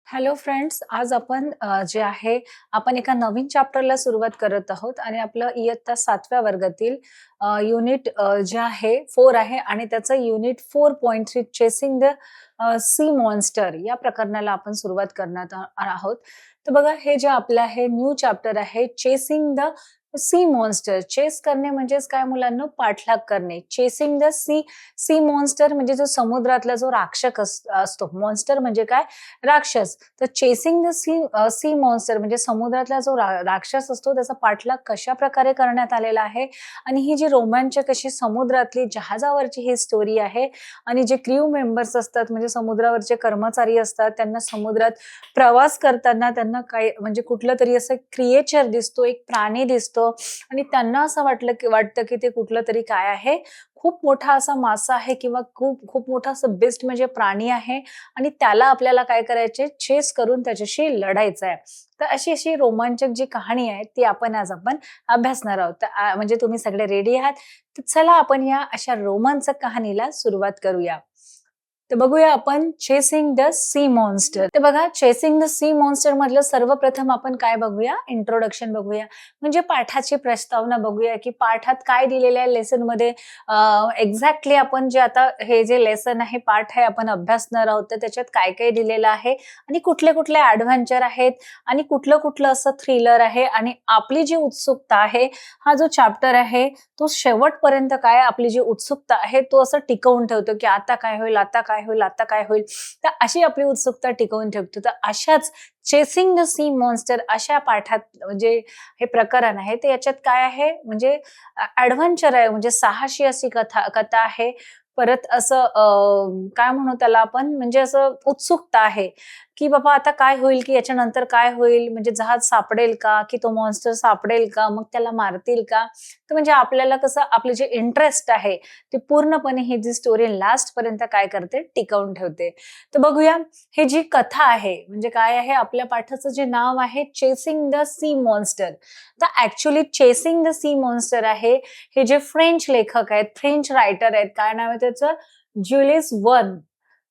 Hello friends, आज आपण जे आहे आपण एका नवीन चॅप्टरला सुरुवात करत आहोत आणि आपलं इयत्ता 7व्या वर्गातील युनिट जे आहे 4 आहे आणि त्याचं unit 4.3 chasing the sea monster या प्रकरणाला आपण सुरुवात करणार आहोत. तर बघा, हे जे आपलं आहे न्यू चॅप्टर आहे chasing the sea monster. Chase करणे म्हणजेच काय मुलांना? पाठलाग करणे. Chasing the sea sea monster म्हणजे जो समुद्रातला जो राक्षस असतो. मॉन्स्टर म्हणजे काय? राक्षस. तर chasing the sea sea monster म्हणजे समुद्रातला जो राक्षस असतो त्याचा पाठलाग कशा प्रकारे करण्यात आलेला आहे आणि ही जी रोमांचक अशी समुद्रातली जहाजावरची ही स्टोरी आहे आणि जे क्रू मेंबर्स असतात म्हणजे समुद्रावरचे कर्मचारी असतात त्यांना समुद्रात प्रवास करताना त्यांना काय म्हणजे कुठलं तरी असं क्रिएचर दिसतो, एक प्राणी दिसतो आणि त्यांना असं वाटतं की ते कुठलं तरी काय आहे, खूप मोठा असा मासा आहे किंवा खूप खूप मोठा असं बेस्ट म्हणजे प्राणी आहे आणि त्याला आपल्याला काय करायचे? चेस करून त्याच्याशी लढायचं आहे. तर अशी रोमांचक जी कहाणी आहे ती आपण अभ्यासणार आहोत. तर म्हणजे तुम्ही सगळे रेडी आहात? तर चला आपण या अशा रोमांचक कहाणीला सुरुवात करूया. तर बघूया आपण चेसिंग द सी मॉन्स्टर. तर बघा, चेसिंग द सी मॉन्स्टर मधलं सर्वप्रथम आपण काय बघूया? इंट्रोडक्शन बघूया. म्हणजे पाठाची प्रस्तावना बघूया की पाठात काय दिलेलं आहे लेसन मध्ये. एक्झॅक्टली आपण जे आता हे जे लेसन आहे, पाठ आहे, आपण अभ्यासणार आहोत तर त्याच्यात काय काय दिलेलं आहे आणि कुठले कुठले ऍडव्हेंचर आहेत आणि कुठलं कुठलं असं थ्रिलर आहे आणि आपली जी उत्सुकता आहे, हा जो चॅप्टर आहे तो शेवटपर्यंत काय आपली जी उत्सुकता आहे तो असं टिकवून ठेवतो की आता काय होईल, आता काय होईल, आता काय होईल. तर अशी आपली उत्सुकता टिकवून ठेवतो. तर अशाच चेसिंग द सी मॉन्स्टर अशा पाठात म्हणजे हे प्रकरण आहे ते याच्यात काय आहे म्हणजे ऍडव्हेंचर आहे, म्हणजे साहसी अशी कथा आहे. परत असं काय म्हणू त्याला आपण, म्हणजे असं उत्सुकता आहे की बाबा आता काय होईल, की याच्यानंतर काय होईल, म्हणजे जहाज सापडेल का, की तो मॉन्स्टर सापडेल का, मग त्याला मारतील का. तर म्हणजे आपल्याला कसं आपले जे इंटरेस्ट आहे ते पूर्णपणे ही जी स्टोरी लास्ट पर्यंत काय करते? टिकवून ठेवते. तर बघूया, हे जी कथा आहे म्हणजे काय आहे? आपल्या पाठाचं जे नाव आहे चेसिंग द सी मॉन्स्टर. तर actually chasing the sea monster आहे हे जे फ्रेंच लेखक आहेत, फ्रेंच रायटर आहेत, काय नाव आहे त्याचं?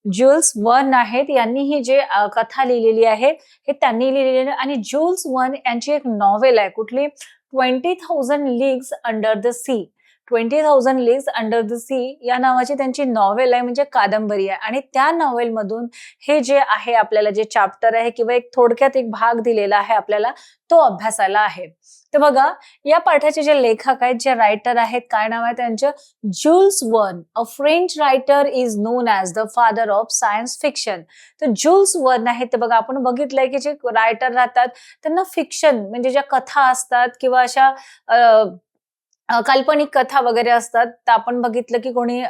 ज्युल्स वर्न आहेत. यांनी ही जे कथा लिहिलेली आहे हे त्यांनी लिहिलेली आणि ज्युल्स वर्न यांची एक नॉव्हेल आहे. कुठली? 20,000 leagues under the sea. 20,000 leagues under the sea या नावाची त्यांची नॉव्हेल आहे, म्हणजे कादंबरी आहे आणि त्या नॉव्हेल मधून हे जे आहे आपल्याला जे चॅप्टर आहे किंवा एक थोडक्यात एक भाग दिलेला आहे आपल्याला तो अभ्यासाला आहे. तर बघा, या पाठाचे जे लेखक आहेत, जे रायटर आहेत, काय नाव आहे त्यांचं? Jules Verne. A French writer is known as the father of science fiction. तर ज्युल्स वर्न आहे. तर बघा, आपण बघितलंय की जे रायटर राहतात त्यांना फिक्शन म्हणजे ज्या कथा असतात किंवा अशा काल्पनिक कथा वगैरे असतात. तर आपण बघितलं की कोणी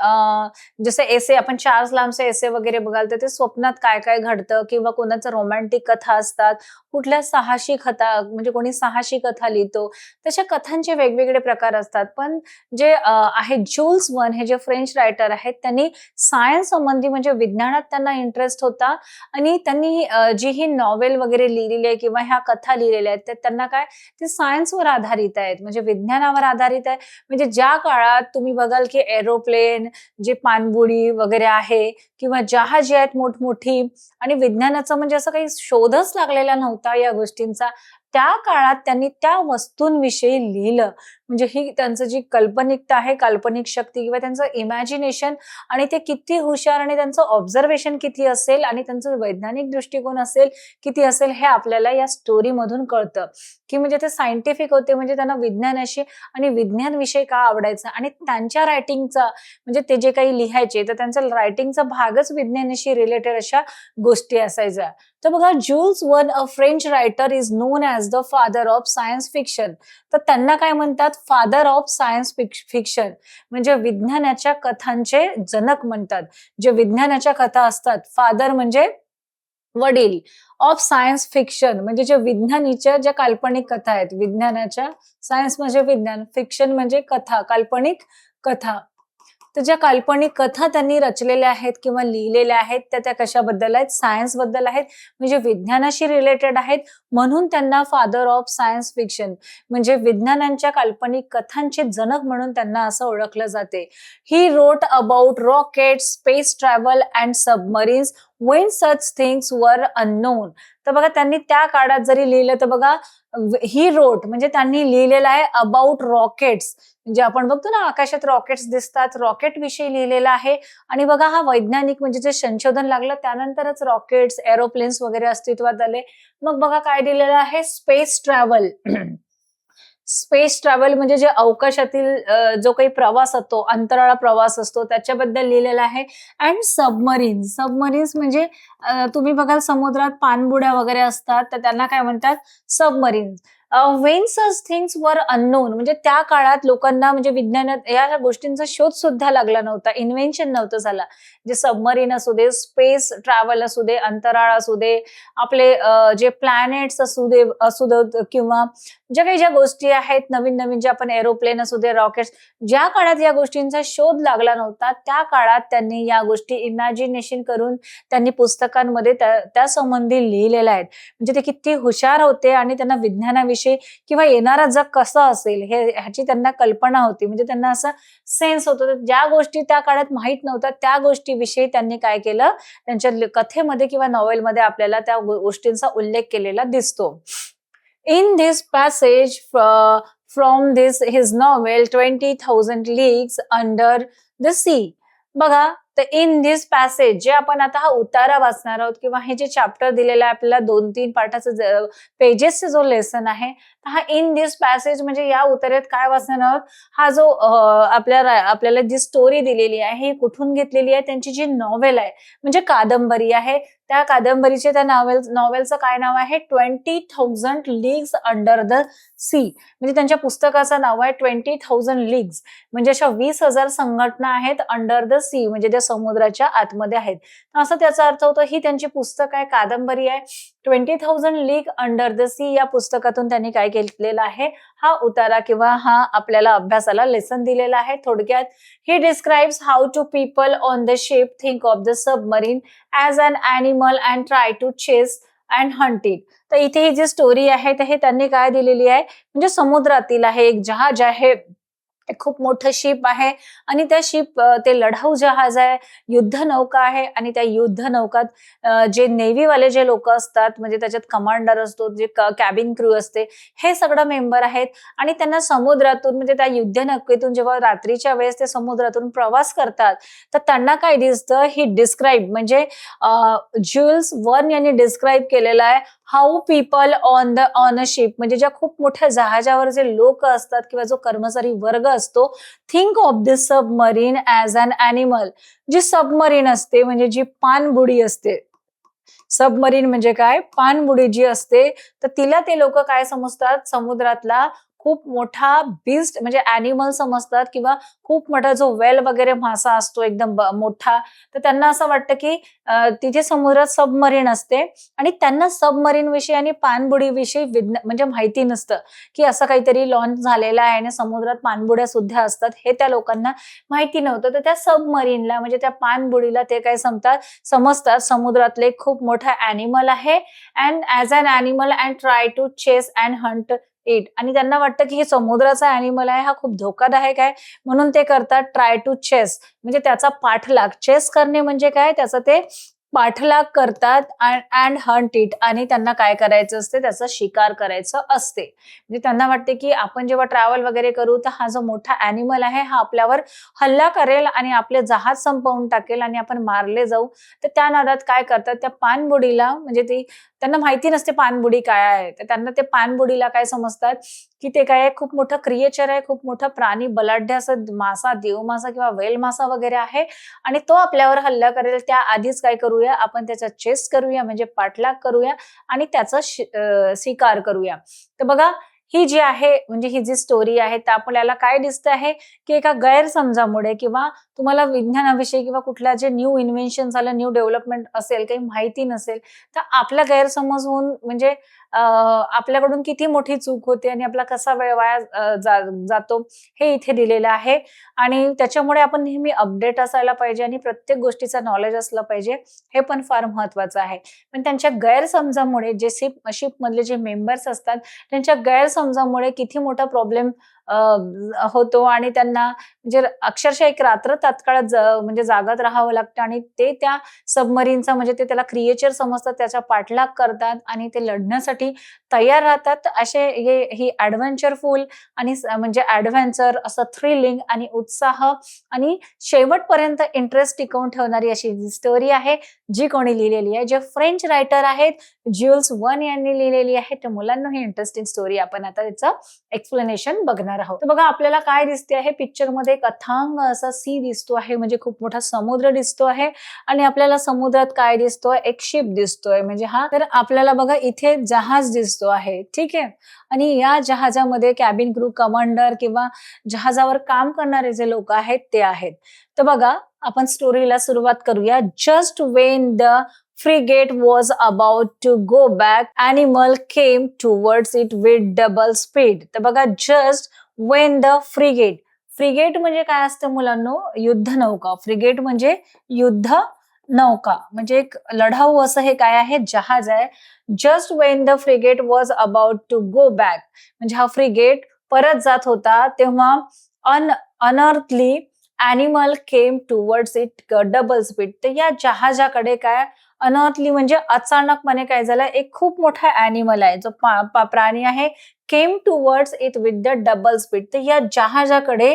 जसे एसे आपण चार्ल्स लाम्सचे एसे वगैरे बघाल तर ते स्वप्नात काय काय घडतं किंवा कोणाचं रोमॅन्टिक कथा असतात, कुठल्या साहसी कथा म्हणजे कोणी साहसी कथा लिहितो, तशा कथांचे वेगवेगळे प्रकार असतात. पण जे आहे ज्युल्स वर्न हे जे फ्रेंच रायटर आहेत त्यांनी सायन्स संबंधी म्हणजे विज्ञानात त्यांना इंटरेस्ट होता आणि त्यांनी जी ही नॉव्हेल वगैरे लिहिलेली आहे किंवा ह्या कथा लिहिलेल्या आहेत, तर त्यांना काय ते सायन्सवर आधारित आहेत, म्हणजे विज्ञानावर आधारित आहे. म्हणजे ज्या काळात तुम्ही बघाल की एरोप्लेन, जे पाणबुडी वगैरे आहे किंवा जहाजे आहेत मोठमोठी आणि विज्ञानाचा म्हणजे असं काही शोधच लागलेला नव्हता या गोष्टींचा, त्या काळात त्यांनी त्या वस्तूंविषयी लिहिलं. म्हणजे ही त्यांचं जी काल्पनिकता आहे, काल्पनिक शक्ती किंवा त्यांचं इमॅजिनेशन आणि ते किती हुशार आणि त्यांचं ऑब्झर्वेशन किती असेल आणि त्यांचं वैज्ञानिक दृष्टिकोन असेल किती असेल हे आपल्याला या स्टोरी मधून कळतं. की म्हणजे ते सायंटिफिक होते, म्हणजे त्यांना विज्ञानाशी आणि विज्ञान विषय का आवडायचा आणि त्यांच्या रायटिंगचा म्हणजे ते जे काही लिहायचे तर त्यांचा रायटिंगचा भागच विज्ञानाशी रिलेटेड अशा गोष्टी असायच्या. तर बघा, Jules Verne a French writer is known as the father of science fiction. तर त्यांना काय म्हणतात? Father of science fiction. म्हणजे विज्ञानाच्या कथांचे जनक म्हणतात. जे विज्ञानाच्या कथा असतात, फादर म्हणजे वडील, ऑफ सायन्स फिक्शन म्हणजे जे विज्ञानीच्या ज्या काल्पनिक कथा आहेत, विज्ञानाच्या, सायन्स म्हणजे विज्ञान, फिक्शन म्हणजे कथा, काल्पनिक कथा. तर ज्या काल्पनिक कथा त्यांनी रचलेल्या आहेत किंवा लिहिलेल्या आहेत त्या त्या कशाबद्दल आहेत? सायन्स बद्दल आहेत, म्हणजे विज्ञानाशी रिलेटेड आहेत. म्हणून त्यांना फादर ऑफ सायन्स फिक्शन म्हणजे विज्ञानांच्या काल्पनिक कथांचे जनक म्हणून त्यांना असं ओळखलं जाते. He wrote about rockets, space travel and submarines when such things were unknown. तर बघा त्यांनी त्या काळात जरी लिहिलं तर बघा ही रोट म्हणजे त्यांनी लिहिलेलं आहे अबाउट रॉकेट्स, म्हणजे आपण बघतो ना आकाशात रॉकेट्स दिसतात, रॉकेट विषयी लिहिलेलं आहे. आणि बघा हा वैज्ञानिक म्हणजे जे संशोधन लागलं त्यानंतरच रॉकेट्स, एरोप्लेन्स वगैरे अस्तित्वात आले. मग बघा काय दिलेलं आहे, स्पेस ट्रॅव्हल. स्पेस ट्रॅव्हल म्हणजे जे अवकाशातील जो काही प्रवास असतो, अंतराळ प्रवास असतो त्याच्याबद्दल लिहिलेला आहे. अँड सबमरीन्स, सबमरीन्स म्हणजे तुम्ही बघाल समुद्रात पाणबुड्या वगैरे असतात तर त्यांना काय म्हणतात, submarines. When such things were unknown म्हणजे त्या काळात लोकांना म्हणजे विज्ञानात या गोष्टींचा शोध सुद्धा लागला नव्हता, इन्व्हेन्शन नव्हतं झाला. जे सबमरीन असू दे, स्पेस ट्रॅव्हल असू दे, अंतराळ असू दे, आपले जे प्लॅनेट्स असू दे किंवा ज्या गोष्टी आहेत नवीन नवीन, जे आपण एरोप्लेन असू दे, रॉकेट्स, ज्या काळात या गोष्टींचा शोध लागला नव्हता त्या काळात त्यांनी या गोष्टी इमॅजिनेशन करून त्यांनी पुस्तकांमध्ये त्या संबंधी लिहिलेल्या आहेत. म्हणजे ते किती हुशार होते आणि त्यांना विज्ञानाविषयी किंवा येणारा जग कसं असेल ह्याची त्यांना कल्पना होती. म्हणजे त्यांना असं सेन्स होतं. ज्या गोष्टी त्या काळात माहित नव्हत्या त्या गोष्टीविषयी त्यांनी काय केलं, त्यांच्या कथेमध्ये किंवा नॉवेलमध्ये आपल्याला त्या गोष्टींचा उल्लेख केलेला दिसतो. In this passage from this his novel 20,000 Leagues Under the Sea. बघा, तर इन दिस पॅसेज जे आपण आता हा उतारा वाचणार आहोत किंवा हे जे चॅप्टर दिलेलं आहे आपल्याला 2-3 पाठाचं पेजेसचा जो लेसन आहे, हा इन दिस पॅसेज म्हणजे या उतार्यात काय वाचणार आहोत, हा जो आपल्याला जी स्टोरी दिलेली आहे ही कुठून घेतलेली आहे, त्यांची जी नॉवेल आहे म्हणजे कादंबरी आहे, त्या कादंबरीचे त्या नॉवेलचं काय नाव आहे, 20,000 लीग्स अंडर द सी. म्हणजे त्यांच्या पुस्तकाचं नाव आहे 20,000 लीग्स, म्हणजे अशा 20,000 संघटना आहेत अंडर द सी म्हणजे त्या समुद्राच्या आतमध्ये आहेत. असं त्याचा अर्थ होतो. ही त्यांची पुस्तक आहे, कादंबरी आहे. 20,000 लीग अंडर द सी या पुस्तकातून त्यांनी काय केलेलं आहे, हा उतारा किंवा हा आपल्याला अभ्यासाला लेसन दिलेला आहे. थोडक्यात, he describes how two people on the ship think of the submarine as an animal and try to chase and hunt it. तर इथे ही जी स्टोरी आहे तर हे त्यांनी काय दिलेली आहे, म्हणजे समुद्रातील आहे, एक जहाज आहे, खूप मोठं शिप आहे आणि त्या शिप ते लढाऊ जहाज आहे, युद्ध नौका आहे आणि त्या युद्ध नौकात जे नेव्हीवाले जे लोक असतात म्हणजे त्याच्यात कमांडर असतो, जे कॅबिन क्रू असते, हे सगळं मेंबर आहेत. आणि त्यांना समुद्रातून म्हणजे त्या युद्ध नौकेतून जेव्हा रात्रीच्या वेळेस ते समुद्रातून प्रवास करतात तर त्यांना काय दिसतं, ही डिस्क्राईब म्हणजे ज्युल्स वर्न यांनी डिस्क्राईब केलेलं आहे how people on a ship म्हणजे ज्या खूप मोठ्या जहाजावर जे लोक असतात किंवा जो कर्मचारी वर्ग असतो, think of this submarine as an animal. जी सबमरीन असते म्हणजे जी पाणबुडी असते, सबमरीन म्हणजे काय, पाणबुडी जी असते, तर तिला ते लोक काय समजतात, समुद्रातला खूप मोठा बीस्ट म्हणजे ॲनिमल समजतात किंवा खूप मोठा जो वेल वगैरे मासा असतो एकदम मोठा, तर त्यांना असं वाटतं की तिथे समुद्रात सबमरीन असते आणि त्यांना सबमरीन विषयी आणि पाणबुडी विषयी म्हणजे माहिती नसतं की असं काहीतरी लॉन्च झालेलं आहे आणि समुद्रात पाणबुड्या सुद्धा असतात, हे त्या लोकांना माहिती नव्हतं. तर त्या सबमरीनला म्हणजे त्या पाणबुडीला ते काय समजतात समुद्रातले खूप मोठा ॲनिमल आहे and as an animal and try to chase and hunt it. आणि त्यांना वाटतं की हे समुद्राचा ॲनिमल आहे, हा खूप धोकादायक आहे, म्हणून ते करतात ट्राय टू चेस म्हणजे त्याचा पाठलाग. चेस करणे म्हणजे काय, त्याचा ते पाठलाग करतात अँड हंट इट आणि त्यांना काय करायचं असते, त्याचा शिकार करायचं असते. म्हणजे त्यांना वाटते की आपण जेव्हा ट्रॅव्हल वगैरे करू तर हा जो मोठा ॲनिमल आहे हा आपल्यावर हल्ला करेल आणि आपले जहाज संपवून टाकेल आणि आपण मारले जाऊ. तर त्या नादात काय करतात, त्या पाणबुडीला म्हणजे त्यांना माहिती नसते पाणबुडी काय आहे, तर त्यांना ते पाणबुडीला काय समजतात की ते काय खूप मोठं क्रिएचर आहे, खूप मोठा प्राणी, बलाढ्य असं मासा, देवमासा किंवा वेल मासा वगैरे आहे आणि तो आपल्यावर हल्ला करेल. त्या आधीच काय करूया, आपण त्याचा चेस करूया म्हणजे पाठलाग करूया आणि त्याचा शिकार करूया. तर बघा, ही जी आहे म्हणजे ही जी स्टोरी आहे तर आपल्याला काय दिसतं आहे की एका गैरसमजामुळे किंवा तुम्हाला विज्ञानाविषयी किंवा कुठल्या जे न्यू इन्व्हेन्शन झालं, न्यू डेव्हलपमेंट असेल, काही माहिती नसेल, तर आपला गैरसमज होऊन म्हणजे आपल्याकडून किती मोठी चूक होते आणि आपला कसा वेळ वाया जातो हे इथे दिलेलं आहे. आणि त्याच्यामुळे आपण नेहमी अपडेट असायला पाहिजे आणि प्रत्येक गोष्टीचं नॉलेज असलं पाहिजे, हे पण फार महत्वाचं आहे. पण त्यांच्या गैरसमजामुळे जे शिपमधले जे मेंबर्स असतात, त्यांच्या गैरसमजामुळे किती मोठा प्रॉब्लेम होतो आणि त्यांना म्हणजे अक्षरशः एक रात्र तात्काळात म्हणजे जागत राहावं लागतं आणि ते त्या सबमरीनचा म्हणजे ते त्याला क्रिएचर समजतात, त्याचा पाठलाग करतात आणि ते लढण्यासाठी तयार राहतात. असे ही ॲडव्हेंचरफुल आणि म्हणजे ॲडव्हेंचर असं थ्रिलिंग आणि उत्साह आणि शेवटपर्यंत इंटरेस्ट टिकवून ठेवणारी अशी स्टोरी आहे, जी कोणी लिहिलेली आहे, जे फ्रेंच रायटर आहेत ज्युल्स वर्न यांनी लिहिलेली आहे. तर मुलांना ही इंटरेस्टिंग स्टोरी आपण आता त्याचं एक्सप्लेनेशन बघणार आहोत. तर बघा आपल्याला काय दिसते आहे पिक्चर मध्ये, एक अथांग असा सी दिसतो आहे, म्हणजे खूप मोठा समुद्र दिसतो आहे आणि आपल्याला समुद्रात काय दिसतोय, एक शिप दिसतोय. म्हणजे हा तर आपल्याला बघा इथे जहाज दिसतो आहे, ठीक आहे. आणि या जहाजामध्ये कॅबिन क्रू, कमांडर किंवा जहाजावर काम करणारे जे लोक आहेत ते आहेत. तर बघा आपण स्टोरीला सुरुवात करूया. Just when the frigate was about to go back, animal came towards it with double speed. तर बघा just when the frigate म्हणजे काय असतं मुलांनो, युद्ध नौका. फ्रिगेट म्हणजे युद्ध नौका, म्हणजे एक लढाऊ असं हे काय आहे, जहाज आहे. Just when the frigate was about to go back, म्हणजे हा फ्रिगेट परत जात होता तेव्हा unearthly animal came towards it double speed. तर या जहाजाकडे काय अनअर्थली म्हणजे अचानकपणे काय झालं, एक खूप मोठा ॲनिमल आहे जो प्राणी आहे, came towards it with the double speed. तर या जहाजाकडे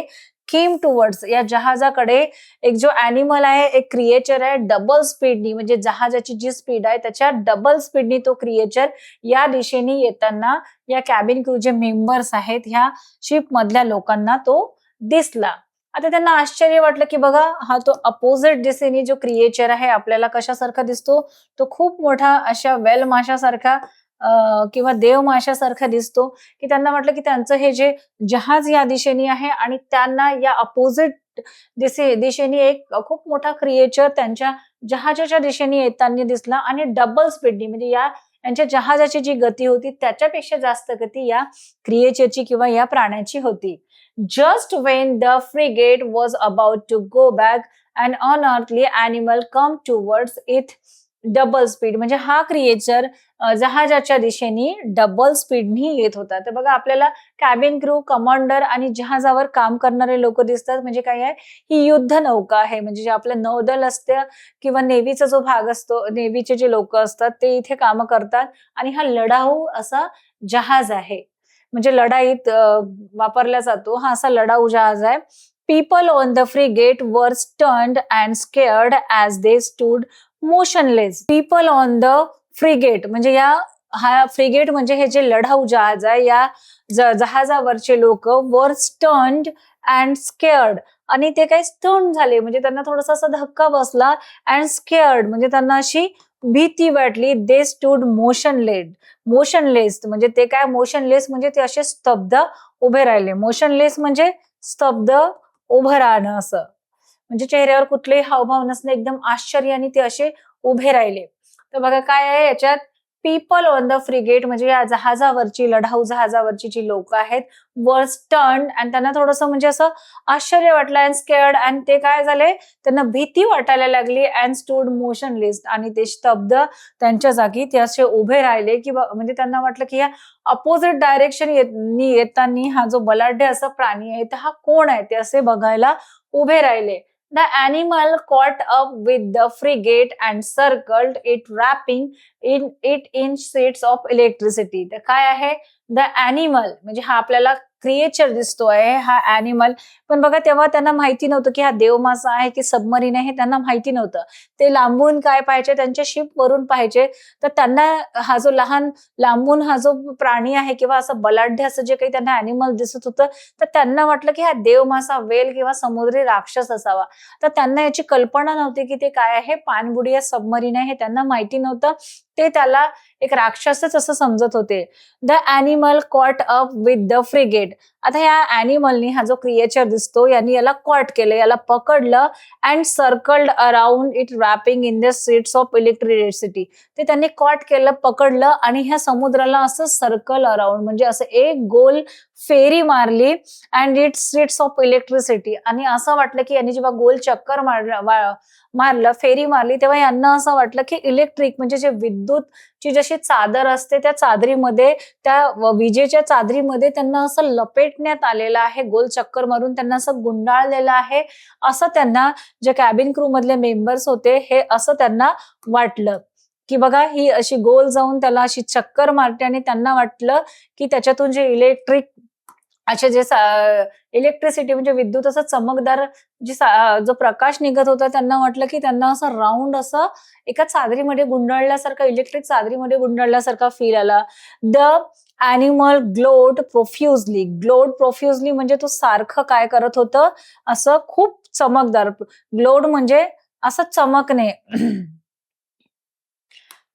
केम टुवर्ड्स, या जहाजाकडे एक जो ॲनिमल आहे, एक क्रिएचर आहे, डबल स्पीडनी म्हणजे जहाजाची जी स्पीड आहे त्याच्या डबल स्पीडनी तो क्रिएचर या दिशेने येताना या कॅबिन क्रू जे मेंबर्स आहेत ह्या शिप मधल्या लोकांना तो दिसला. आता त्यांना आश्चर्य वाटलं की बघा हा तो अपोजिट दिशेने जो क्रिएचर आहे आपल्याला कशासारखा दिसतो, तो खूप मोठा अशा वेल माशासारखा किंवा देव माशासारखा दिसतो, की त्यांना वाटलं की त्यांचं हे जे जहाज या दिशेने आहे आणि त्यांना या अपोजिट दिशेने एक खूप मोठा क्रिएचर त्यांच्या जहाजाच्या दिशेने येताना दिसला आणि डबल स्पीडनी म्हणजे यांच्या जहाजाची जी गती होती त्याच्यापेक्षा जास्त गती या क्रिएचरची किंवा या प्राण्याची होती. Just when the frigate was about to go back, an unearthly animal come towards it double speed. म्हणजे हा क्रिएचर जहाजाच्या दिशेने डबल स्पीडनी येत होता. तर बघा आपल्याला कॅबिन क्रू, कमांडर आणि जहाजावर काम करणारे लोक दिसतात. म्हणजे काय आहे, ही युद्ध नौका आहे. म्हणजे जे आपलं नौदल असतं किंवा नेव्हीचा जो भाग असतो, नेव्हीचे जे लोक असतात ते इथे काम करतात आणि हा लढाऊ असा जहाज आहे, म्हणजे लढाईत वापरला जातो हा असा लढाऊ जहाज आहे. पीपल ऑन द फ्रिगेट वर stunned and scared as they stood motionless. People on the frigate म्हणजे हा फ्रिगेट म्हणजे हे जे लढाऊ जहाज आहे, या जहाजावरचे लोक वर स्टन्ड अँड स्केअर्ड, आणि ते काही स्टन झाले म्हणजे त्यांना थोडासा असा धक्का बसला. अँड स्केअर्ड म्हणजे त्यांना अशी भीती वाटली. दे स्टूड मोशनलेस म्हणजे ते काय, मोशनलेस म्हणजे ते असे स्तब्ध उभे राहिले. मोशनलेस म्हणजे स्तब्ध उभं राहणं असं, म्हणजे चेहऱ्यावर कुठलेही हावभाव नसणे, एकदम आश्चर्याने ते असे उभे राहिले. तर बघा काय आहे याच्यात, पीपल ऑन द फ्रिगेट म्हणजे या जहाजावरची, लढाऊ जहाजावरची जी लोक आहेत, वर स्टन्ड आणि त्यांना थोडंसं म्हणजे असं आश्चर्य वाटलं. अँड स्केअर्ड आणि ते काय झाले, त्यांना भीती वाटायला लागली. अँड स्टूड मोशनलेस आणि ते स्तब्ध त्यांच्या जागी ते असे उभे राहिले, की म्हणजे त्यांना वाटलं की या अपोजिट डायरेक्शन येताना हा जो बलाढ्य असा प्राणी आहे तर हा कोण आहे ते असे बघायला उभे राहिले. The animal caught up with the frigate and circled it, wrapping it in sheets of electricity. तर काय आहे, द ॲनिमल म्हणजे हा आपल्याला क्रिएचर दिसतोय, हा ॲनिमल. पण बघा तेव्हा त्यांना माहिती नव्हतं की हा देवमासा आहे की सबमरीन आहे, हे त्यांना माहिती नव्हतं. ते लांबून काय पाहायचे, त्यांच्या शिप वरून पाहायचे. तर त्यांना हा जो लांबून हा जो प्राणी आहे किंवा असं बलाढ्य असं जे काही त्यांना ॲनिमल दिसत होतं, तर त्यांना वाटलं की हा देवमासा, वेल किंवा समुद्री राक्षस असावा. तर त्यांना याची कल्पना नव्हती की ते काय आहे, पाणबुडी या सबमरीन आहे, हे त्यांना माहिती नव्हतं. ते त्याला एक राक्षसच असं समजत होते. The animal caught up with the frigate. आता ह्या ॲनिमलनी, हा जो क्रिएचर दिसतो, यांनी याला कॉट केलं, याला पकडलं and circled around it wrapping in the sheets of electricity. ते त्यांनी कॉट केलं, पकडलं आणि ह्या समुद्राला असं सर्कल अराउंड म्हणजे असं एक गोल फेरी मारली and it seats of electricity. आणि असं वाटलं की यांनी जेव्हा गोल चक्कर मारलं, फेरी मारली, तेव्हा यांना असं वाटलं की इलेक्ट्रिक म्हणजे जे विद्युतची जशी चादर असते, त्या चादरीमध्ये, त्या विजेच्या चादरीमध्ये त्यांना असं लपेटण्यात आलेलं आहे, गोल चक्कर मारून त्यांना असं गुंडाळलेलं आहे, असं त्यांना, जे कॅबिन क्रू मधले मेंबर्स होते, हे असं त्यांना वाटलं की बघा ही अशी गोल जाऊन त्याला अशी चक्कर मारते. आणि त्यांना वाटलं की त्याच्यातून जे इलेक्ट्रिक असे जे इलेक्ट्रिसिटी म्हणजे विद्युत असं चमकदार जो प्रकाश निघत होता, त्यांना वाटलं की त्यांना असं राऊंड असं एका चादरीमध्ये गुंडाळल्यासारखं, इलेक्ट्रिक चादरीमध्ये गुंडाळल्यासारखा फील आला. The animal glowed profusely. Glowed profusely म्हणजे तो सारखं काय करत होतं, असं खूप चमकदार. ग्लोड म्हणजे असं चमकणे.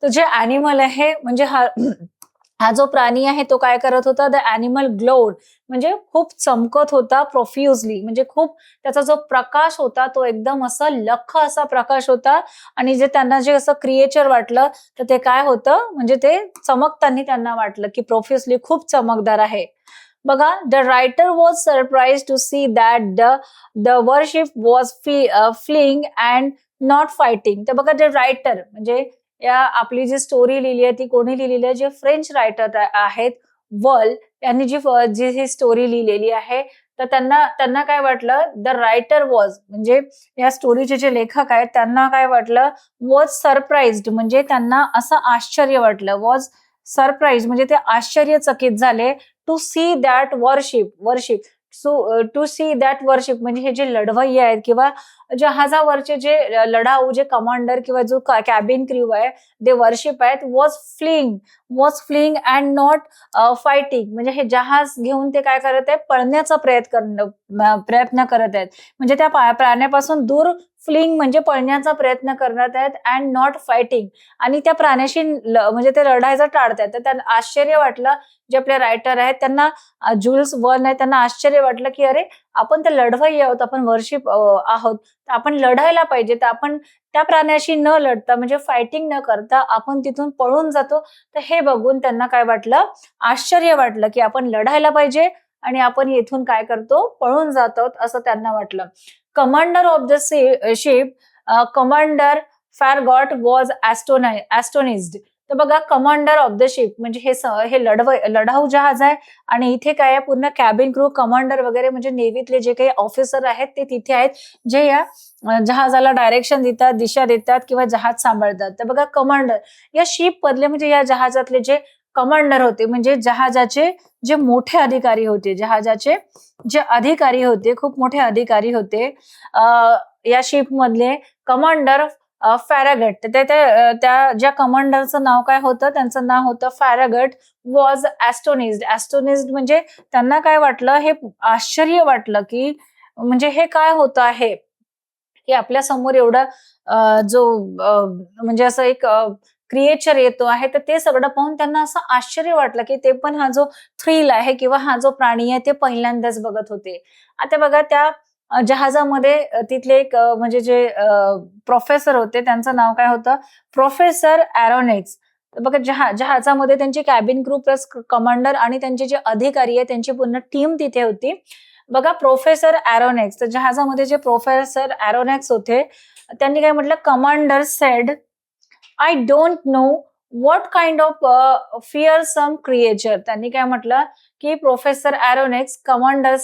तर जे ॲनिमल आहे म्हणजे हा जो प्राणी आहे तो काय करत होता, द ॲनिमल ग्लोड म्हणजे खूप चमकत होता, प्रोफ्युजली म्हणजे खूप त्याचा जो प्रकाश होता तो एकदम असा लख असा प्रकाश होता. आणि जे त्यांना जे असं क्रिएचर वाटलं, तर ते काय होतं म्हणजे ते चमकताना त्यांना वाटलं की प्रोफ्युजली खूप चमकदार आहे. बघा, the writer was surprised to see that the warship was fleeing and not fighting. तर बघा, द रायटर म्हणजे या आपली जी स्टोरी लिहिली आहे ती कोणी लिहिलेली आहे, जे फ्रेंच रायटर आहेत वर्ल, यांनी जी ही स्टोरी लिहिलेली आहे. तर त्यांना त्यांना काय वाटलं, द रायटर वॉज म्हणजे या स्टोरीचे जे लेखक आहेत त्यांना काय वाटलं, वॉज सरप्राइज्ड म्हणजे त्यांना असं आश्चर्य वाटलं. वॉज सरप्राइज म्हणजे ते आश्चर्यचकित झाले. To see that warship, warship to see that warship म्हणजे हे जे लढवय्ये आहेत किंवा जहाजावरचे जे लढाऊ, जे कमांडर किंवा जो कॅबिन क्रू आहे, ते वर्शिप आहेत, was fleeing and not fighting म्हणजे हे जहाज घेऊन ते काय करत आहेत, पळण्याचा प्रयत्न करत आहेत. म्हणजे त्या प्राण्यापासून दूर, फ्लिंग म्हणजे पळण्याचा प्रयत्न करत आहेत, अँड नॉट फायटिंग आणि त्या प्राण्याशी म्हणजे ते लढायचं टाळतात. तर त्यांना आश्चर्य वाटलं, जे आपले रायटर आहेत त्यांना, जुल्स वर्न आहे, त्यांना आश्चर्य वाटलं की अरे आपण तर लढवय्ये आहोत, आपण वर्शिप आहोत, तर आपण लढायला पाहिजे. तर आपण त्या प्राण्याशी न लढता म्हणजे फायटिंग न करता आपण तिथून पळून जातो. तर हे बघून त्यांना काय वाटलं, आश्चर्य वाटलं की आपण लढायला पाहिजे आणि आपण येथून काय करतो, पळून जातो, असं त्यांना वाटलं. Commander of the ship, commander Farragut was astonished. तर बघा, कमांडर ऑफ द शिप म्हणजे हे लढाऊ जहाज आहे आणि इथे काय आहे, पूर्ण कॅबिन क्रू, कमांडर वगैरे म्हणजे नेव्हीतले जे काही ऑफिसर आहेत ते तिथे आहेत, जे या जहाजाला डायरेक्शन देतात, दिशा देतात किंवा जहाज सांभाळतात. तर बघा, कमांडर या शिप मधले म्हणजे या जहाजातले जे कमांडर होते म्हणजे जहाजाचे जे मोठे अधिकारी होते, जहाजाचे जे अधिकारी होते, खूप मोठे अधिकारी होते या शिप मधले कमांडर फॅरागट. त्या ज्या कमांडरचं नाव काय होतं, त्यांचं नाव होतं फॅरागट. वॉज ॲस्टोनिज्ड म्हणजे त्यांना काय वाटलं, हे आश्चर्य वाटलं की म्हणजे हे काय होतं आहे की आपल्या समोर एवढा जो म्हणजे असं एक क्रिएचर येतो आहे. तर ते सगळं पाहून त्यांना असं आश्चर्य वाटलं की ते पण हा जो थ्रिल आहे किंवा हा जो प्राणी आहे ते पहिल्यांदाच बघत होते. आता बघा, त्या जहाजामध्ये तिथले एक म्हणजे जे प्रोफेसर होते, त्यांचं नाव काय होतं, प्रोफेसर ॲरोनिक्स. तर बघा, जहाजामध्ये त्यांची कॅबिन क्रू प्लस कमांडर आणि त्यांचे जे अधिकारी आहे त्यांची पूर्ण टीम तिथे होती. बघा, प्रोफेसर ॲरोनिक्स, तर जहाजामध्ये जे प्रोफेसर ॲरोनिक्स होते त्यांनी काय म्हटलं, commander said, I don't know what kind of fearsome creature. त्यांनी काय म्हटलं की प्रोफेसर ॲरोनिक्स, कमांडर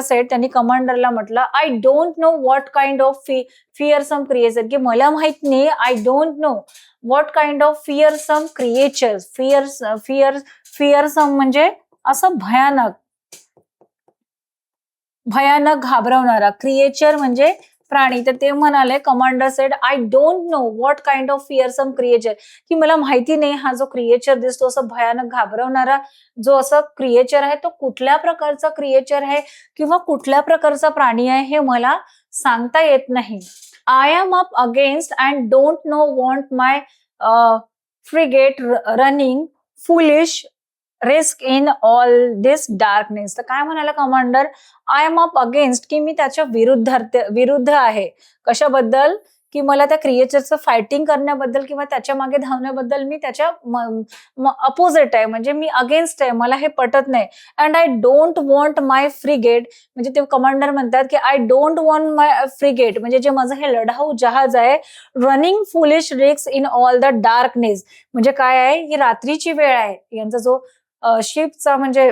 सेड त्यांनी कमांडरला म्हटलं, I don't know what kind of fearsome creature, की मला माहित नाही, I don't know what kind of fearsome creature. Fearsome म्हणजे असं भयानक घाबरवणारा, क्रिएचर म्हणजे प्राणी. तर ते म्हणाले, commander said, I don't know what kind of fearsome creature, की मला माहिती नाही हा जो क्रिएचर दिसतो असं भयानक घाबरवणारा जो असं क्रिएचर आहे तो कुठल्या प्रकारचा क्रिएचर आहे किंवा कुठल्या प्रकारचा प्राणी आहे हे मला सांगता येत नाही. I am up against and don't no want my frigate running foolish risk in all this darkness. तर काय म्हणाला commander, I am up against, की मी त्याच्या विरुद्ध आहे. कशाबद्दल? की मला त्या क्रिएचरचं फायटिंग करण्याबद्दल किंवा त्याच्या मागे धावण्याबद्दल मी त्याच्या अपोजिट आहे, म्हणजे मी अगेन्स्ट आहे, मला हे पटत नाही. And I don't want my frigate, म्हणजे ते कमांडर म्हणतात की I don't want my frigate, म्हणजे जे माझं हे लढाऊ जहाज आहे, running foolish risk in all the darkness, म्हणजे काय आहे, ही रात्रीची वेळ आहे. यांचा जो शिपचा म्हणजे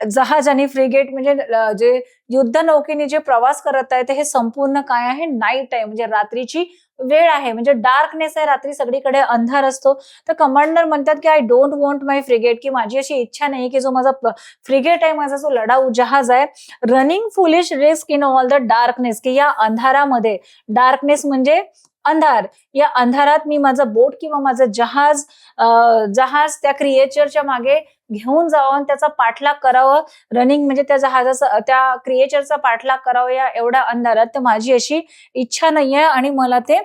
जहाज आणि फ्रिगेट म्हणजे जे युद्ध नौकेने जे प्रवास करत आहे हे संपूर्ण काय आहे, नाईट आहे, म्हणजे रात्रीची वेळ आहे, म्हणजे डार्कनेस आहे, रात्री सगळीकडे अंधार असतो. तर कमांडर म्हणतात की I don't want my frigate, की माझी अशी इच्छा नाही की जो माझा फ्रिगेट आहे, माझा जो लढाऊ जहाज आहे, running foolish risk in all the darkness, की या अंधारामध्ये, डार्कनेस म्हणजे अंधार, या अंधारात मी माझं बोट किंवा माझं जहाज त्या क्रिएचरच्या मागे घेऊन जावं, त्याचा पाठलाग करावं, रनिंग म्हणजे त्या जहाजाचा, त्या क्रिएचरचा पाठलाग करावं या एवढ्या अंधारात. तर माझी अशी इच्छा नाहीये आणि मला ते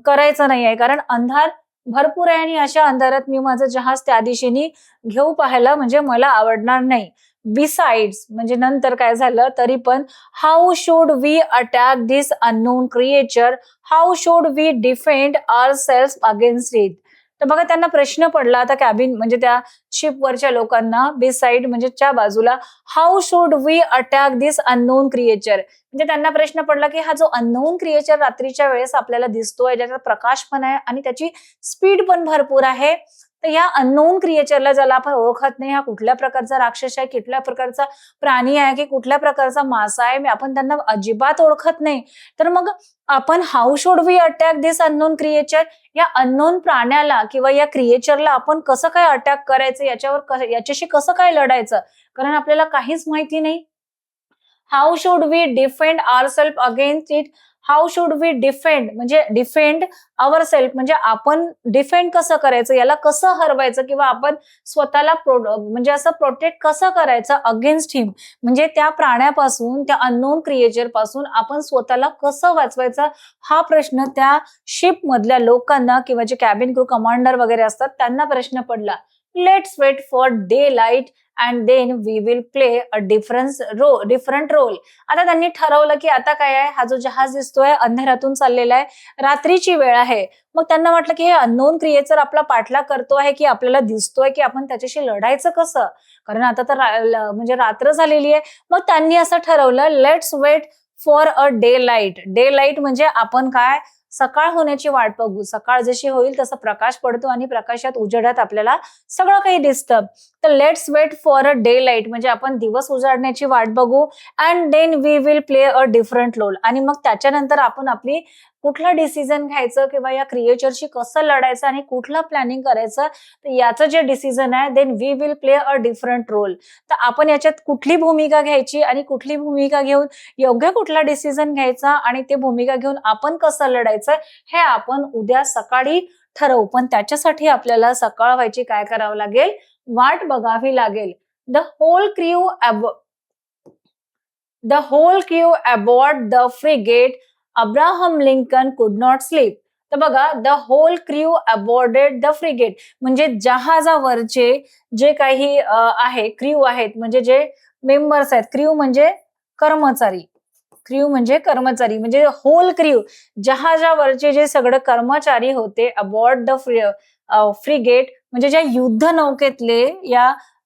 करायचं नाहीये, कारण अंधार भरपूर आहे आणि अशा अंधारात मी माझं जहाज त्या दिशेने घेऊ पाहायला म्हणजे मला आवडणार नाही. बिसाइड्स म्हणजे नंतर काय झालं तरी पण, how should we attack this unknown creature, how should we defend our self against it. तर बघा त्यांना प्रश्न पडला आता कॅबिन म्हणजे त्या शिपवरच्या लोकांना, बिसाइड म्हणजे च्या बाजूला, how should we attack this unknown creature, म्हणजे त्यांना प्रश्न पडला की हा जो अननोन क्रिएचर रात्रीच्या वेळेस आपल्याला दिसतोय, ज्याचा प्रकाश पण आहे आणि त्याची स्पीड पण भरपूर आहे, तर या अननोन क्रिएचरला, ज्याला आपण ओळखत नाही, हा कुठल्या प्रकारचा राक्षस आहे, कुठल्या प्रकारचा प्राणी आहे, की कुठल्या प्रकारचा मासा आहे, आपण त्यांना अजिबात ओळखत नाही. तर मग आपण how should we attack this unknown creature, या अननोन प्राण्याला किंवा या क्रिएचरला आपण कसं काय अटॅक करायचं, याच्याशी कसं काय लढायचं, कारण आपल्याला काहीच माहिती नाही. How should we defend our self against it, how should we defend म्हणजे डिफेंड आवर सेल्फ, म्हणजे आपण डिफेंड कसं करायचं, याला कसं हरवायचं, किंवा आपण स्वतःला म्हणजे असं प्रोटेक्ट कसं करायचं अगेन्स्ट हिम, म्हणजे त्या प्राण्यापासून, त्या अननोन क्रिएचर पासून आपण स्वतःला कसं वाचवायचं, हा प्रश्न त्या शिप मधल्या लोकांना किंवा जे कॅबिन क्रू कमांडर वगैरे असतात त्यांना प्रश्न पडला. Let's wait for daylight and then we will play a different role. आता त्यांनी ठरवलं की आता काय आहे, हा जो जहाज दिसतोय अंधारातून चाललेला आहे, रात्रीची वेळ आहे. मग त्यांना वाटलं की हे अननोन क्रिएचर आपला पाठलाग करतो आहे की आपल्याला दिसतोय, की आपण त्याच्याशी लढायचं कसं, कारण आता तर म्हणजे रात्र झालेली आहे. मग त्यांनी असं ठरवलं, let's wait for a daylight. Daylight म्हणजे आपण काय, सकाळ होण्याची वाट बघू. सकाळ जशी होईल तसा प्रकाश पडतो आणि प्रकाशात, उजेडात आपल्याला सगळं काही दिसतं. तर let's wait for a daylight म्हणजे आपण दिवस उजाडण्याची वाट बघू. And then we will play a different role, आणि मग त्याच्यानंतर आपण आपली कुठला डिसिजन घ्यायचं किंवा या क्रिएचरशी कसं लढायचं आणि कुठलं प्लॅनिंग करायचं, तर याचं जे डिसिजन आहे, then we will play a different role. तर आपण याच्यात कुठली भूमिका घ्यायची आणि कुठली भूमिका घेऊन योग्य कुठला डिसिजन घ्यायचा आणि ते भूमिका घेऊन आपण कसं लढायचं, हे आपण उद्या सकाळी ठरवू. पण त्याच्यासाठी आपल्याला सकाळ व्हायची काय करावं लागेल, वाट बघावी लागेल. The whole crew The whole crew aboard the frigate Abraham Lincoln could not sleep. तर बघा, the whole crew aboarded the frigate म्हणजे जहाजावरचे जे काही आहे क्रू आहेत, म्हणजे जे मेंबर्स आहेत, क्रू म्हणजे कर्मचारी, क्रू म्हणजे कर्मचारी, म्हणजे होल क्रू जहाजावरचे जे सगळे कर्मचारी होते, अबॉर्ड द फ्रिगेट म्हणजे ज्या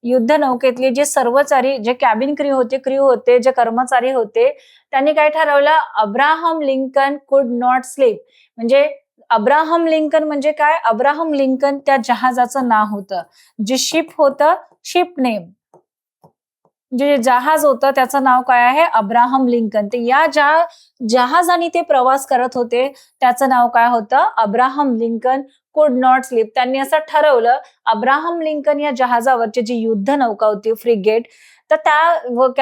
युद्ध नौकेतले जे सर्वचारी, जे कॅबिन क्रू होते, जे कर्मचारी होते, त्यांनी काय ठरवलं, Abraham Lincoln could not sleep. म्हणजे अब्राहम लिंकन म्हणजे काय, अब्राहम लिंकन त्या जहाजाचं नाव होतं, जे शिप होतं, शिप नेम, जे जहाज होतं त्याचं नाव काय आहे, अब्राहम लिंकन. ते या ज्या जहाजाने ते प्रवास करत होते त्याचं नाव काय होतं, Abraham Lincoln could not sleep. त्यांनी असं ठरवलं, अब्राहम लिंकन या जहाजावरची जी युद्ध नौका होती फ्रिगेट, तर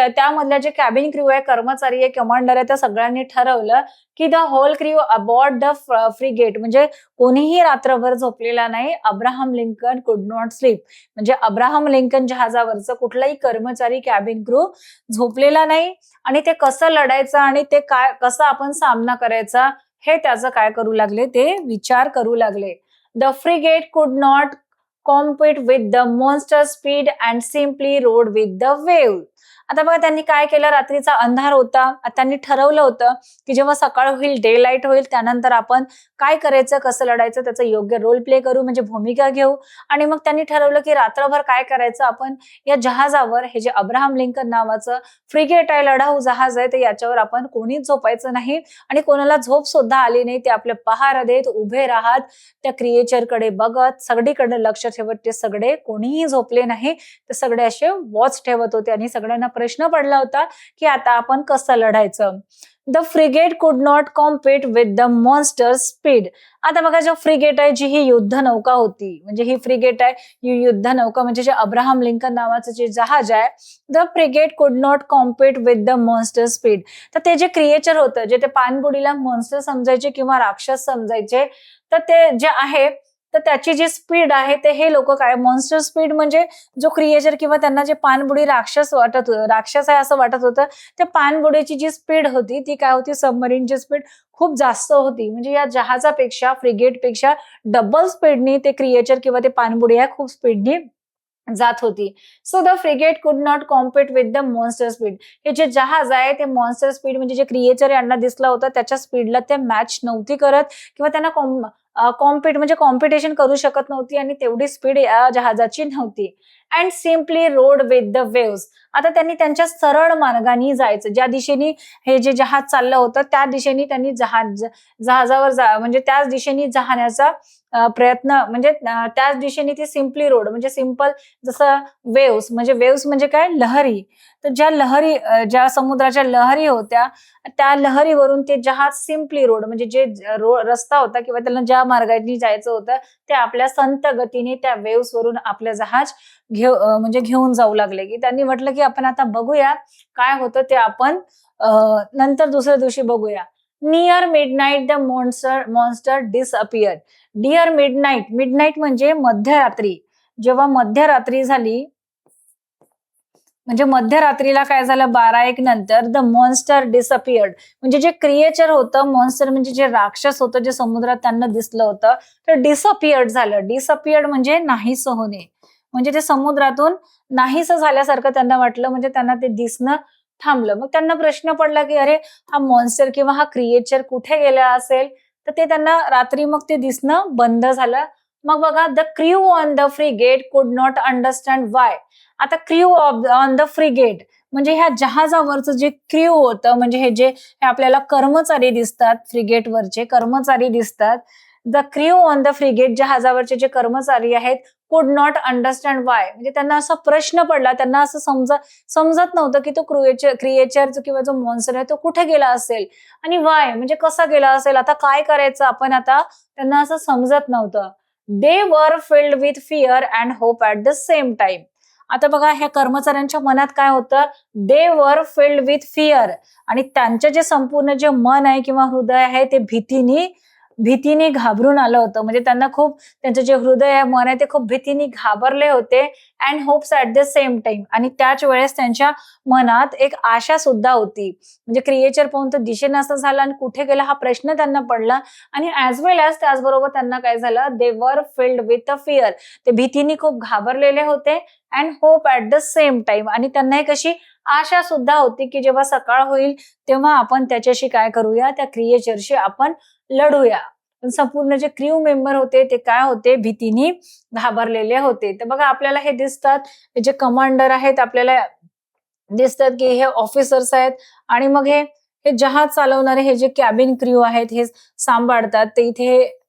त्यामधल्या जे कॅबिन क्रू आहे, कर्मचारी आहे, कमांडर आहे, त्या सगळ्यांनी ठरवलं की the whole crew aboard the frigate म्हणजे कोणीही रात्रभर झोपलेला नाही. Abraham Lincoln could not sleep म्हणजे अब्राहम लिंकन जहाजावरचं कुठलाही कर्मचारी, कॅबिन क्रू झोपलेला नाही, आणि ते कसं लढायचं आणि ते कसं आपण सामना करायचा, हे त्याचं काय करू लागले, ते विचार करू लागले. द फ्रिगेट कुड not compete with the monster speed and simply road with the wave. आता बघा त्यांनी काय केलं, रात्रीचा अंधार होता, त्यांनी ठरवलं होतं की जेव्हा सकाळ होईल, डे लाईट होईल, त्यानंतर आपण काय करायचं, कसं लढायचं, त्याचा योग्य रोल प्ले करू, म्हणजे भूमिका घेऊ. आणि मग त्यांनी ठरवलं की रात्रभर काय करायचं, आपण या जहाजावर, हे जे अब्राहम लिंकन नावाचं फ्रिगेट आहे, लढाऊ जहाज आहे, ते याच्यावर आपण कोणीच झोपायचं नाही आणि कोणाला झोप सुद्धा आली नाही. ते आपले पहारा देत उभे राहत, त्या क्रिएचरकडे बघत, सगळीकडे लक्ष ठेवत, ते सगळे कोणीही झोपले नाही, ते सगळे असे वॉच ठेवत होते. आणि सगळ्यांना प्रश्न पडला होता की आता आपण कसं लढायचं. द फ्रिगेट कुड not compete with the monster speed. आता बघा, जो फ्रिगेट आहे, जी ही युद्ध नौका होती, म्हणजे ही फ्रिगेट आहे, ही युद्ध नौका, म्हणजे जे अब्राहम लिंकन नावाचं जे जहाज आहे, द फ्रिगेट कुड not compete with the monster speed. तर ते जे क्रिएचर होतं, जे ते पाणबुडीला मॉन्स्टर समजायचे किंवा राक्षस समजायचे, तर ते जे आहे, तर त्याची जी स्पीड आहे, ते हे लोक काय, मॉन्स्टर स्पीड म्हणजे जो क्रिएचर किंवा त्यांना जे पाणबुडी राक्षस आहे असं वाटत होतं, त्या पाणबुडीची जी स्पीड होती ती काय होती, सबमरीनची स्पीड खूप जास्त होती. म्हणजे या जहाजापेक्षा, फ्रिगेटपेक्षा डबल स्पीडनी ते क्रिएचर किंवा ते पाणबुडी आहे खूप स्पीडनी जात होती. सो द फ्रिगेट कुड not compete with the monster speed. हे जे जहाज आहे, ते मॉन्स्टर स्पीड म्हणजे जे क्रिएचर यांना दिसला होता त्याच्या स्पीडला ते मॅच नव्हती करत किंवा त्यांना कॉम्पीट म्हणजे कॉम्पिटिशन करू शकत नव्हती आणि तेवढी स्पीड या जहाजाची नव्हती. And simply road with the waves. आता त्यांनी त्यांच्या सरळ मार्गाने जायचं, ज्या दिशेने हे जे जहाज चाललं होतं त्या दिशेने त्यांनी जहाजावर म्हणजे त्याच दिशेने जाण्याचा प्रयत्न, म्हणजे त्याच दिशेने ती सिम्पली रोड म्हणजे सिंपल, जसं वेव्स म्हणजे काय, लहरी. तर ज्या लहरी, ज्या समुद्राच्या लहरी होत्या, त्या लहरीवरून ते जहाज सिम्पली रोड म्हणजे जे रस्ता होता किंवा त्याला ज्या मार्गाने जायचं होतं, ते आपल्या संत गतीने त्या वेव्स वरून आपलं जहाज म्हणजे घेऊन जाऊ लागले. की त्यांनी म्हटलं की आपण आता बघूया काय होतं ते, आपण नंतर दुसऱ्या दिवशी बघूया. Near midnight the monster disappeared. Near midnight म्हणजे मध्यरात्री. जेव्हा मध्यरात्री झाली, म्हणजे मध्यरात्रीला काय झालं, 12-1 नंतर द मॉन्स्टर डिसअपिअर्ड. म्हणजे जे क्रिएचर होतं, मॉन्स्टर म्हणजे जे राक्षस होतं, जे समुद्रात त्यांना दिसलं होतं, तर डिसअपिअर्ड झालं. डिसअपिअर्ड म्हणजे नाहीसं होणे, म्हणजे ते समुद्रातून नाहीसं झाल्यासारखं त्यांना वाटलं, म्हणजे त्यांना ते दिसणं थांबलं. मग त्यांना प्रश्न पडला की अरे, हा मॉन्स्टर किंवा हा क्रिएचर कुठे गेला असेल, तर ते त्यांना रात्री मग ते दिसणं बंद झालं. मग बघा, the crew on the frigate कुड नॉट अंडरस्टँड वाय. आता क्रू ऑन द फ्रिगेट म्हणजे ह्या जहाजावरचं जे क्रू होतं, म्हणजे हे आपल्याला कर्मचारी दिसतात, फ्रिगेटवरचे कर्मचारी दिसतात. The crew on the frigate, जहाजावरचे जे कर्मचारी आहेत, कुड नॉट अंडरस्टँड वाय, म्हणजे त्यांना असा प्रश्न पडला, त्यांना असं समजत नव्हतं की तो क्रिएचर किंवा जो मॉन्स्टर आहे तो कुठे गेला असेल आणि वाय म्हणजे कसा गेला असेल, आता काय करायचं आपण, आता त्यांना असं समजत नव्हतं. दे वर filled with fear and hope at the same time. आता बघा, ह्या कर्मचाऱ्यांच्या मनात काय होतं, दे वर फिल्ड विथ फिअर, आणि त्यांचे जे संपूर्ण जे मन आहे किंवा हृदय आहे ते भीतीने घाबरून आलं होतं. म्हणजे त्यांना खूप, त्यांचं जे हृदय आहे, मन आहे, ते खूप भीतीने घाबरले होते. And hopes at the same time, आणि त्याच वेळेस त्यांच्या मनात एक आशा सुद्धा होती. म्हणजे क्रिएचर पाहून तर दिशेनं असं झालं आणि कुठे गेला हा प्रश्न त्यांना पडला. आणि ऍज वेल ऍज त्याचबरोबर त्यांना काय झालं, दे वर फिल्ड विथ अ फिअर, ते भीतीने खूप घाबरलेले होते. And hope at the same time, आणि त्यांना एक अशी आशा सुद्धा होती की जेव्हा सकाळ होईल तेव्हा आपण त्याच्याशी काय करूया, त्या क्रिएचरशी आपण लढूया. संपूर्ण जे क्रू मेंबर होते ते काय होते, भीतीने घाबरलेले होते. तर बघा, आपल्याला हे दिसतात, हे जे कमांडर आहेत आपल्याला दिसतात की हे ऑफिसर्स आहेत, आणि मग हे जहाज चालवणारे हे जे कॅबिन क्रू आहेत हे सांभाळतात. ते इथे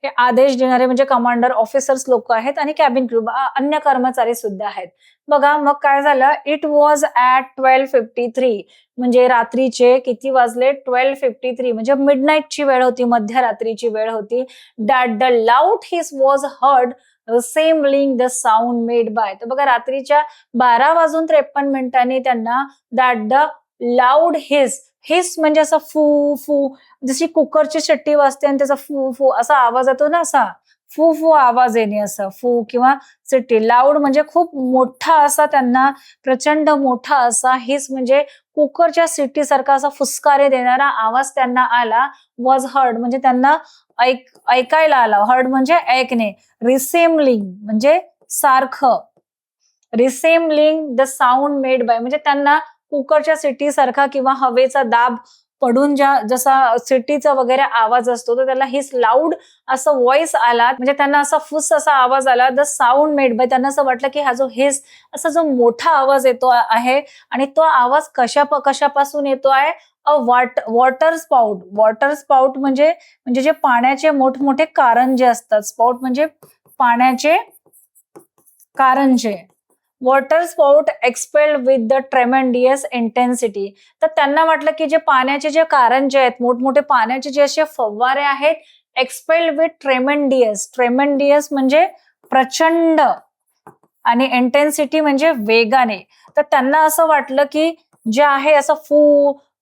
हे आदेश देणारे म्हणजे कमांडर, ऑफिसर्स लोक आहेत, आणि कॅबिन क्रू अन्य कर्मचारी सुद्धा आहेत. बघा, मग काय झालं, इट वॉज ऍट 12:53, म्हणजे रात्रीचे किती वाजले, 12:53, म्हणजे मिडनाईटची वेळ होती, मध्यरात्रीची वेळ होती. That the loud hiss was heard resembling the sound made by. तर बघा, रात्रीच्या 12:53 त्यांना दॅट द लाऊड हिस म्हणजे असं फू फू, जशी कुकरची शिट्टी वाजते आणि त्याचा फू फू असा आवाज येतो ना, असा फू फू आवाज येणे, असं फू किंवा शिट्टी. लाऊड म्हणजे खूप मोठा असा, त्यांना प्रचंड मोठा असा, हिस म्हणजे कुकरच्या शिट्टी सारखा असा फुसकारे देणारा आवाज त्यांना आला. वॉज हर्ड म्हणजे त्यांना ऐकायला आला. हर्ड म्हणजे ऐकणे. रिसेम्बलिंग म्हणजे सारखं. Resembling the sound made bye म्हणजे त्यांना कुकरच्या सिटी सारखा किंवा हवेचा दाब पडून जसा सिटीचा वगैरे आवाज असतो, तर त्याला हिस लाऊड असं व्हॉइस आला. म्हणजे त्यांना असा फुस असा आवाज आला. द साऊंड मेड बाय त्यांना असं वाटलं, की हा जो हिस असा जो मोठा आवाज येतो आहे आणि तो आवाज कशापासून येतो आहे? Water spout. वॉटर स्पाउट म्हणजे जे पाण्याचे मोठमोठे कारंजे असतात. स्पाउट म्हणजे पाण्याचे कारंजे. Water spout expelled with the tremendous intensity. तर त्यांना वाटलं, की जे पाण्याचे जे कारंजे आहेत, मोठमोठे पाण्याचे जे असे फव्वारे आहेत, एक्सपेल्ड विथ ट्रेमेंडियस. ट्रेमेंडियस म्हणजे प्रचंड आणि इंटेन्सिटी म्हणजे वेगाने. तर त्यांना असं वाटलं, की जे आहे असं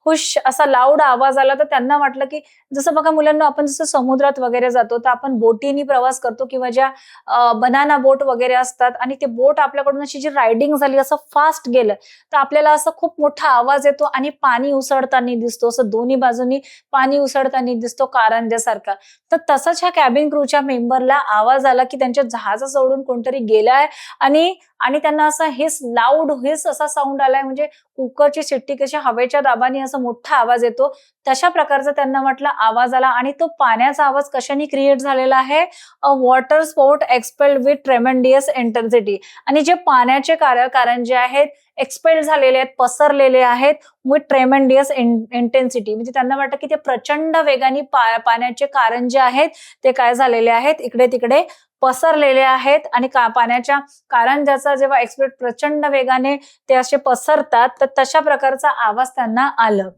हुश असा लाऊड आवाज आला. तर त्यांना वाटलं, की जसं बघा मुलांना आपण जसं समुद्रात वगैरे जातो, तर आपण बोटीनी प्रवास करतो किंवा ज्या बनाना बोट वगैरे असतात आणि ते बोट आपल्याकडून अशी जी रायडिंग झाली, असं फास्ट गेलं, तर आपल्याला असं खूप मोठा आवाज येतो आणि पाणी उसळताना दिसतो. असं दोन्ही बाजूनी पाणी उसळताना दिसतो कारंज्यासारखा. तर तसंच ह्या कॅबिन क्रूच्या मेंबरला आवाज आला, की त्यांच्या जहाजा सोडून कोणतरी गेलाय आणि आणि त्यांना असा लाऊड हिस असा साऊंड आलाय. म्हणजे कुकरची शिट्टी कशी हवेच्या दाबाने असा मोठा आवाज येतो, तशा प्रकारचा त्यांना वाटलं आवाज आला आणि तो पाण्याचा आवाज कशाने क्रिएट झालेला आहे? A water spout expelled with tremendous intensity. आणि जे पाण्याचे कारंजे आहेत एक्सपेल्ड झालेले आहेत, पसरलेले आहेत विथ ट्रेमेंडियस इंटेन्सिटी. म्हणजे त्यांना वाटतं, की ते प्रचंड वेगाने पाण्याचे कारंजे आहेत ते काय झालेले आहेत, इकडे तिकडे पसरलेले आहेत आणि पाण्याच्या कारंजाचा जेव्हा एक्सपेल्ड प्रचंड वेगाने ते असे पसरतात, तर तशा प्रकारचा आवाज त्यांना आलं.